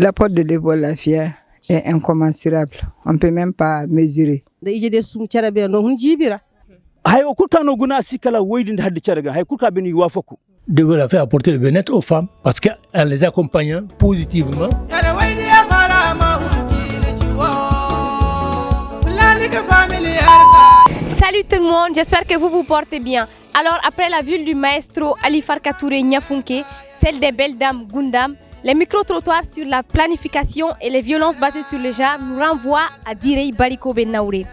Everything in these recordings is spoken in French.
L'apport de Debolafia est incommensurable. On ne peut même pas mesurer. Debolafia a apporté le bien-être aux femmes parce qu'elle les accompagne positivement. Salut tout le monde, j'espère que vous vous portez bien. Alors, après la ville du maestro Ali Farka Touré Nyafunke, celle des belles dames Gundam, les micro-trottoirs sur la planification et les violences basées sur le genre nous renvoient à Direi Bariko Benaouré.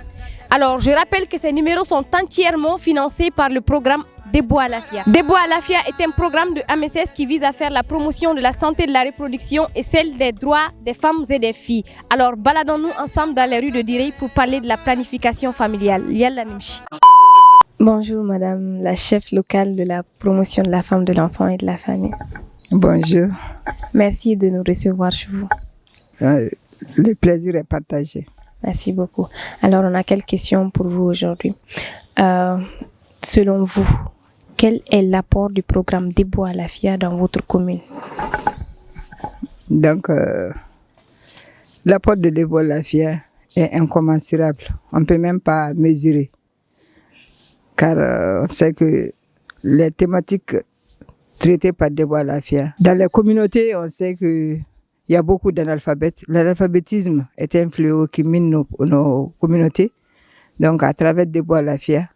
Alors, je rappelle que ces numéros sont entièrement financés par le programme Debout Alafia. Debout Alafia est un programme de MSS qui vise à faire la promotion de la santé de la reproduction et celle des droits des femmes et des filles. Alors, baladons-nous ensemble dans les rues de Direi pour parler de la planification familiale. Yalla Nimchi. Bonjour madame la chef locale de la promotion de la femme, de l'enfant et de la famille. Bonjour. Merci de nous recevoir chez vous. Le plaisir est partagé. Merci beaucoup. Alors, on a quelques questions pour vous aujourd'hui. Selon vous, quel est l'apport du programme Debout Alafia dans votre commune? Donc, l'apport de Debout Alafia est incommensurable. On ne peut même pas mesurer. Car on sait que les thématiques traitées par Debout Alafia, dans les communautés, on sait qu'il y a beaucoup d'analphabètes. L'analphabétisme est un fléau qui mine nos communautés. Donc, à travers Debout Alafia,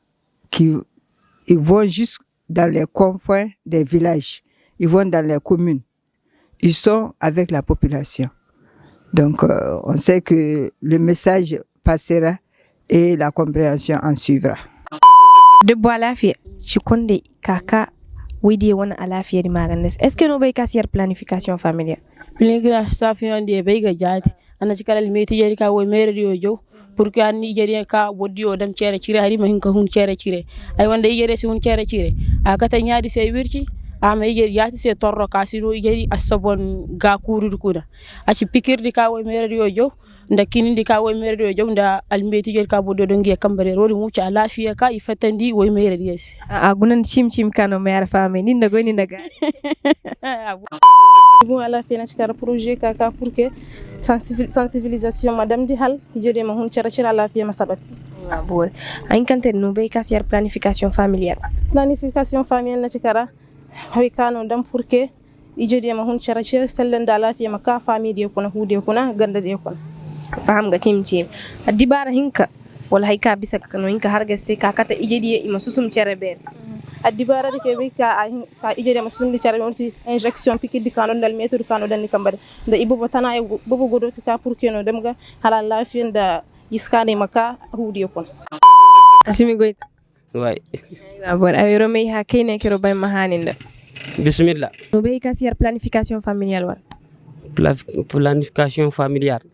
ils vont juste dans les confins des villages, ils vont dans les communes, ils sont avec la population. Donc, on sait que le message passera et la compréhension en suivra. Debout Alafia, tu connais kaka widi wana alafia di maganes. Est-ce que nous avons une planification familiale? Planification familiale bai ga jati. Ana cikala limeti jeri ka wo mere dio jo. Pour que ani jeri ka wodi o dam cere cire hari mahin ka hun cere cire. Ay wanda jeri si hun cere cire. Akata nyaadi se wirci. Ama jeri yati se torro ka sino jeri asobon ga kuru kuda. Aci pikir di ka wo mere dio jo. Nda kinindi ka wo mere dio jo nda almeti jeri ka bodo dongi kambare rodi mucha alafiya ka ifatandi wo mere dies. Agunan chim kano mere fami ni ndago ni ndaga. Bon à la fin de projet kaka pour que sensibilisation madame di hal jede ma hun cara la fi ma sabat bon ain kan ter no be kasier planification familiale na cikara hay kanu dam pour que jede ma hun cara sellen da la fi ma ka famille de kuna hude kuna ganda de kuna faham ga tim adibara hinka wala hay ka bisa kanu hinka harga se kakata ijedi ima susum cere be adibara de ke be ka ijede ma susum di cere be injection piquet di kanu dal méthode kanu dal ni kambare da ibo botana e bobo godo ta pour que no dem ga hala la fi da iskane maka hude kuna asimi goy way bon awiro me ha kene kero bay mahaninda bismillah no be kasier planification familiale wal planification familiale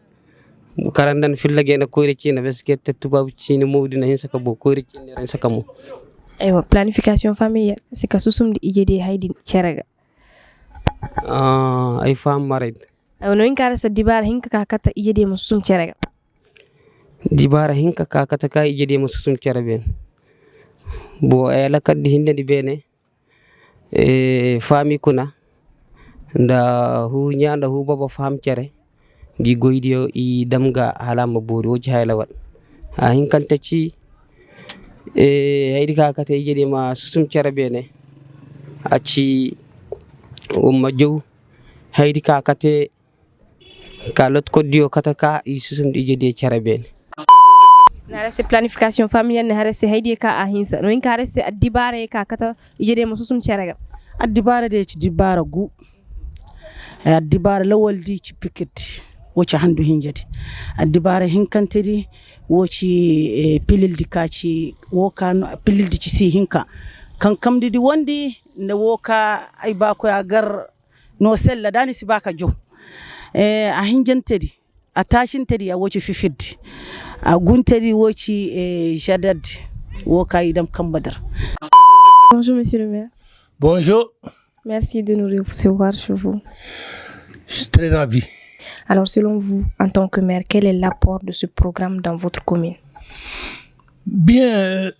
karandan filla gena koyre cina parce que tetuba cina mawdina hin saka bo koyre cina ren saka mo aywa planification familiale c'est ka susum di ijede haydi cerega ay fam marid aw no inkara sa dibara hinka kakata ijede mo susum cerega dibara hinka kakata ka ijede mo susum cereben bo ay la kaddi hinde di bene fami kuna nda hu nyanda hu baba fam cere di goydio I damga halama bori woji haylawal ha hinkanta ci haydi kakata ijede ma susum cere bene acci umma jow haydi kakate kalot koddio kataka I susum ijede cere bene na rese planification familiale ne harese haydi ka ahinsa no in ka rese adibare ka kata ijede mo susum cerega adibare de ci dibara gu adibare lawaldi ci piketi woci handu hinjati adibare hinkantedi woci pilildi kaci woka pilildi ci si hinka kan kamdi di wondi ne woka ay ba ko agar no sella dani si baka jo a hinjantedi a tashintedi a woci fifiddi a guntedi woci jadad woka idam kambadar. Bonjour monsieur le maire. Bonjour. Merci de nous recevoir chez vous. Je suis très ravi. Alors selon vous, en tant que maire, quel est l'apport de ce programme dans votre commune? Bien,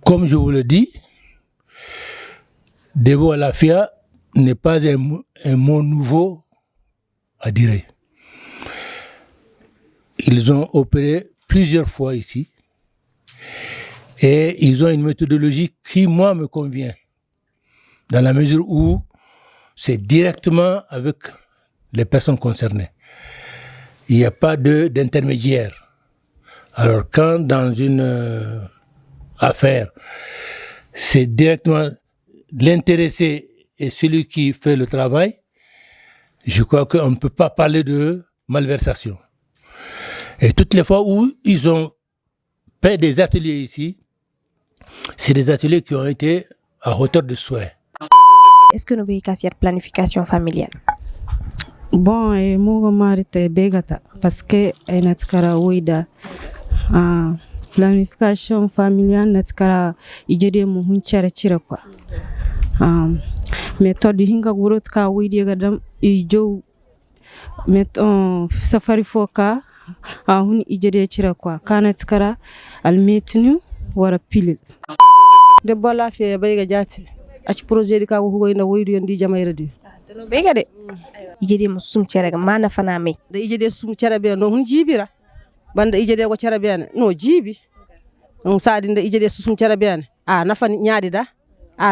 comme je vous le dis, Debout Alafia n'est pas un mot nouveau à Diré. Ils ont opéré plusieurs fois ici et ils ont une méthodologie qui, moi, me convient, dans la mesure où c'est directement avec les personnes concernées. Il n'y a pas d'intermédiaire. Alors quand dans une affaire, c'est directement l'intéressé et celui qui fait le travail, je crois qu'on ne peut pas parler de malversation. Et toutes les fois où ils ont fait des ateliers ici, c'est des ateliers qui ont été à hauteur de souhait. Est-ce que nous avons une planification familiale? Bon, moi, je begata parce que natkara wida planification familiale natkara ijede mu hunchara chira kwa. Méthode hinga gurut ka widi gadam ijo safari foka hun ijede chira kwa kana tkara almetnu wara pilil de bola fe bayga jati ach projet di ka ko goyna waydu yondi jamayra di no bega de ijede mo sum cerega mana fana me de ijede sum cerebe no hun jibira banda ijede ko cerebe no jibi on saadi de ijede sum cerebe nafa nyaadi da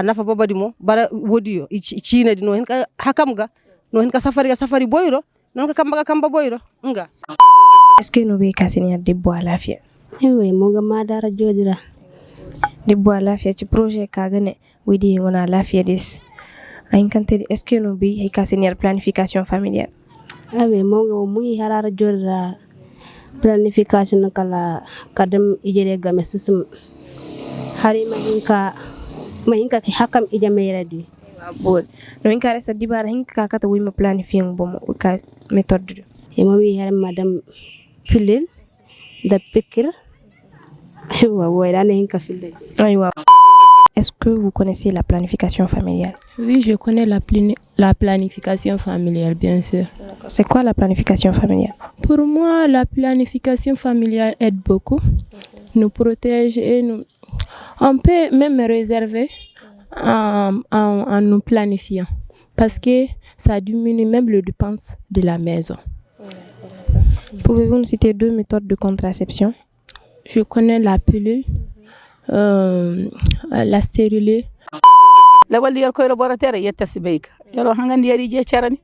nafa babadi mo bara wodiyo ciina di no hen ka hakamga no hen ka safari boyro non ka kamba boyro nga. Est-ce que nous avons un début à la fière? Oui, je madara jodira. Début à la fière, tu projet kagane, oui, on a la fière des. Est-ce que nous avons une planification familiale? Ah oui, je harara jodira planification kala kadam ijere game susum. Hari mahinka hakam ijamera di. Bon, no inka resa dibara hinka kata wi ma planifier bom ka méthode. Et moi, je madame Pilil, de Pikir. Est-ce que vous connaissez la planification familiale? Oui, je connais la planification familiale, bien sûr. C'est quoi la planification familiale? Pour moi, la planification familiale aide beaucoup, nous protège et on peut même réserver en nous planifiant parce que ça diminue même les dépenses de la maison. Pouvez-vous nous citer 2 méthodes de contraception? Je connais la pilule, la stérilée. La waldi yar koyro boratere yetta sibeyka yaro hangandi yari je charani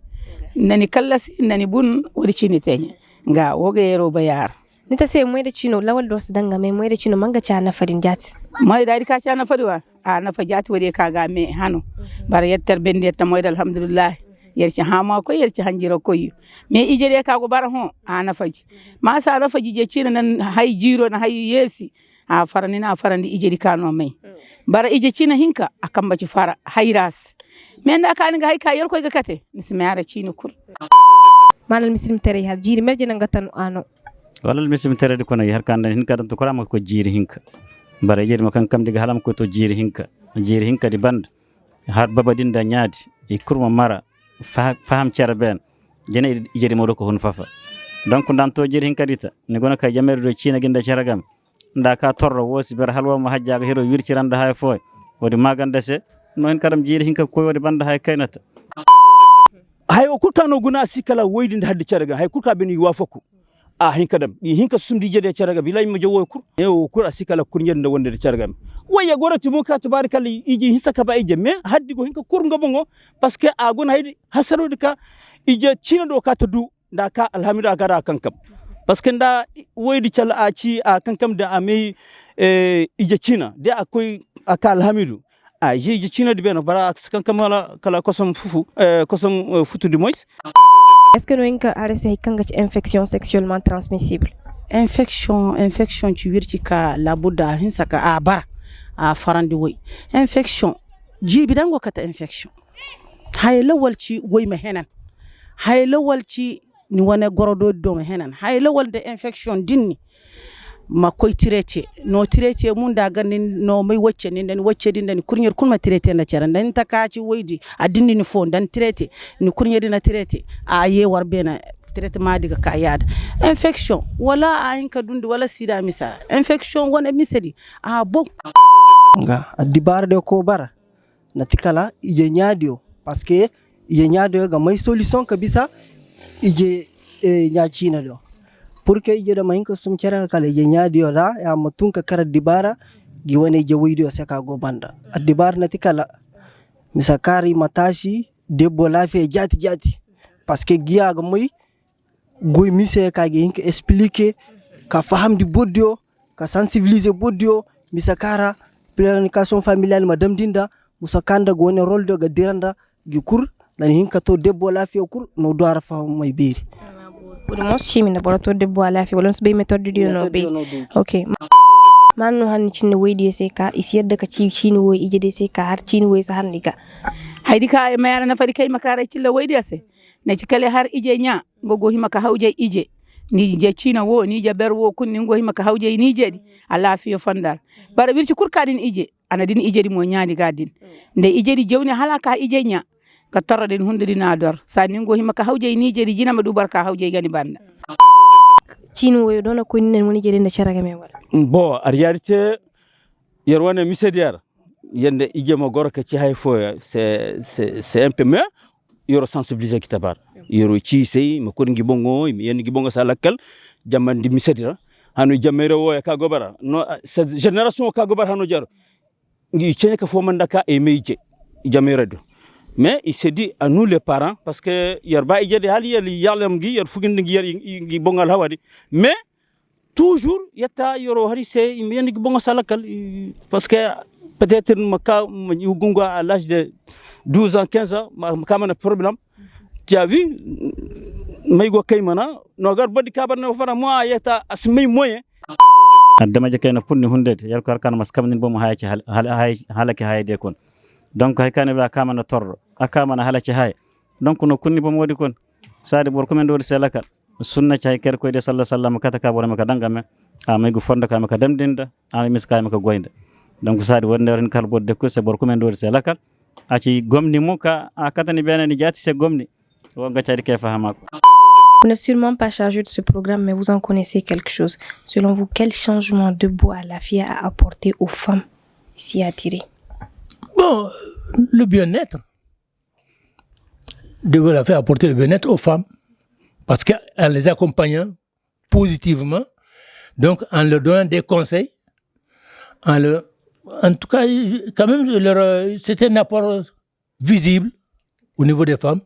nani kallasi nani bun wodi chini tenye nga woga yero bayar nita se moyde chino lawal do sidanga me moyde chino manga chana fadin jati moy dadi ka chana fadi wa nafa jati wodi ka ga me hano bar yetter bendi yetta moyde alhamdulillah yerci hama ko yerci hanjiro koyu me ijere ka go bara hon nafaji ma sa nafaji je china nan hay jiro na hay yesi farandi ijeri kano mai bara ije china hinka akamba ci fara hayras me nda ka nga hay ka yor ko ga kate nismara china kur manal muslim tere har jiri melje nga tan ano walal muslim tere de kono har kan hinka dan to korama ko jiri hinka bara jeri makan kam diga halam ko to jiri hinka di band har babadin da nyaadi e kurma mara faham cerben jena ijeri modo ko hon fafa donc dan to jiri hinka dita ne gona ka jamer do china ginda ceragam nda ka torro wosi ber halwa mo hajjaga hero wirciranda hay foy wodi maganda se no en karam jiri hinka ko wodi banda hay kaynata hay o kurkano guna sikala woydinde hadde caraga hay kurka ben wafaku hinka dam hinka sumdi jede caraga bilay mo jowo kur o kur asikala kur nyande wonde caraga waya gorati mo ka tabarikal iji hisaka ba ije me haddi go hinka kur ngabongo parce que gona haydi hasarode ka ije cina do ka tadu nda ka alhamdulillah gara kankam parce que nda woydi cal ci kankam da ame ije cina de akoy aka alhamidu je cina de beno bara kankam kala kosom fufu kosom futu de mois. Est-ce que nous avons une infection sexuellement transmissible? Infection tu wirti ka labuda hinsaka bara farandi woy infection jibi dango kata infection hay lawal ci woy ma henan hay lawal ci ni wone gorodo do ma henan hay lawal de infection dinni ma koy traité no traité mun da ganin no may wacce ni den wacce din den kurnyer kun ma traité na caran dan takaci woydi adinni ni fon dan traité ni kurnyer na traité ye warbena traitement diga ka yada infection wala hinka dundi wala sida misa infection wona misedi bon nga adibar de ko bara natikala ije nyadio parce que ije nyadio ga may solution kabisa ije nya china do pour que ije da mahinka sum cara kala ije nya dio da ya matunka kara dibara gi wone je widio se ka go banda dibara na tikala misakari matashi debbo lafiya jati parce que giya ga moy goy mise ka gi hinka expliquer ka fahamdi boddio ka sensibiliser boddio misakara planification familiale madame dinda musakanda go woni rôle do ga diranda gi kur nan hinka to debbo lafiya kur no do ara fa may beeri pour mo chimi na boroto debbo lafiya wala so be méthode dio no be OK manno han cinne woydi se ka isi yadda ka ci cini woy ije se ka har cini woy sa handi ka haydi ka e mayara na fadi kay makara ci la woydi se ne ci kale har ije nya gogo hima ka hawje ije ni je cina wo ni je ber wo kunni go hima ka hawje ni je di Allah fiyo fandal bara wirci kurkadin ije anadin ije di mo nyaadi gadin nde ije di jewni halaka ije nya ka torraden hunde dina dor sa ni go hima ka hawje ni je di jina ma dubar ka hawje gani banda cino woy dona ko nen woni je de caraga me wala bon en réalité yerwane misediar yende ije mo gorka ci hay fo c'est un peu mieux yoro sensibiliser kitabar yoro ci sey mo ko ngi bongo yen ngi bongo salakal jamandi misediar hanu jamere wo ka gobara no cette génération ka gobara hanu jar ngi cene ka fo mandaka e meije jamere do mais il s'est dit à nous les parents parce que yerba ije de hali yalam gi yer fugindi ngi bongal hawadi mais toujours yata yoro harise yen ngi bongo salakal parce que peut-être maka yugunga à l'âge de 12 ans 15 ans kamana problème tu as vu maygo kaymana no gar bodi kabarne fara mo yata asmay moyen dama jekena punni hundede yar ko kan mas kamnin bom hayci halaki hayde kon donc hay kan ba kamana torro akamana halaci hay donc no kunni bom wodi kon sadi bor ko men do selakal sunna chay ker ko de sallallahu alaihi wasallam kata ka borama ka dangame maygo fonda ka maka damdinda miska maka goynda donc sadi wonde ren kal bodde ko se bor ko men do selakal aci gomni muka akatani benani jati se gomni wo gacari ke fahamako. Vous n'êtes sûrement pas chargé de ce programme, mais vous en connaissez quelque chose. Selon vous, quel changement Debout à la FIA a apporté aux femmes ici à Tiré? Bon, le bien-être. Debout à la FIA a apporté le bien-être aux femmes parce qu'elle les accompagne positivement, donc en leur donnant des conseils, en tout cas, quand même, c'était un apport visible au niveau des femmes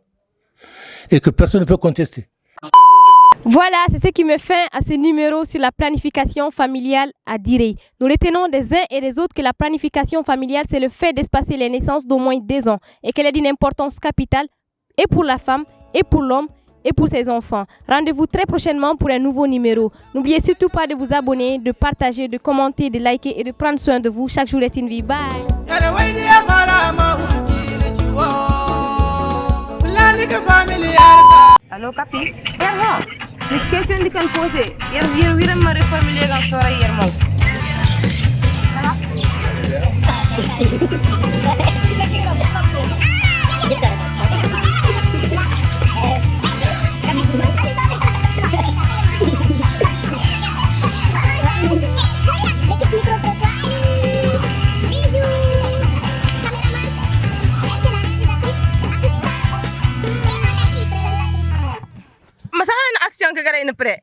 et que personne ne peut contester. Voilà, c'est ce qui met fin à ce numéro sur la planification familiale à Diré. Nous retenons des uns et des autres que la planification familiale, c'est le fait d'espacer les naissances d'au moins 2 ans et qu'elle est d'une importance capitale et pour la femme, et pour l'homme, et pour ses enfants. Rendez-vous très prochainement pour un nouveau numéro. N'oubliez surtout pas de vous abonner, de partager, de commenter, de liker et de prendre soin de vous. Chaque jour est une vie. Bye! Allô, Capi? Yermo, une question que je peux poser. Hier, ma reformuler la soirée Yermo. Masalah action que gara ina pre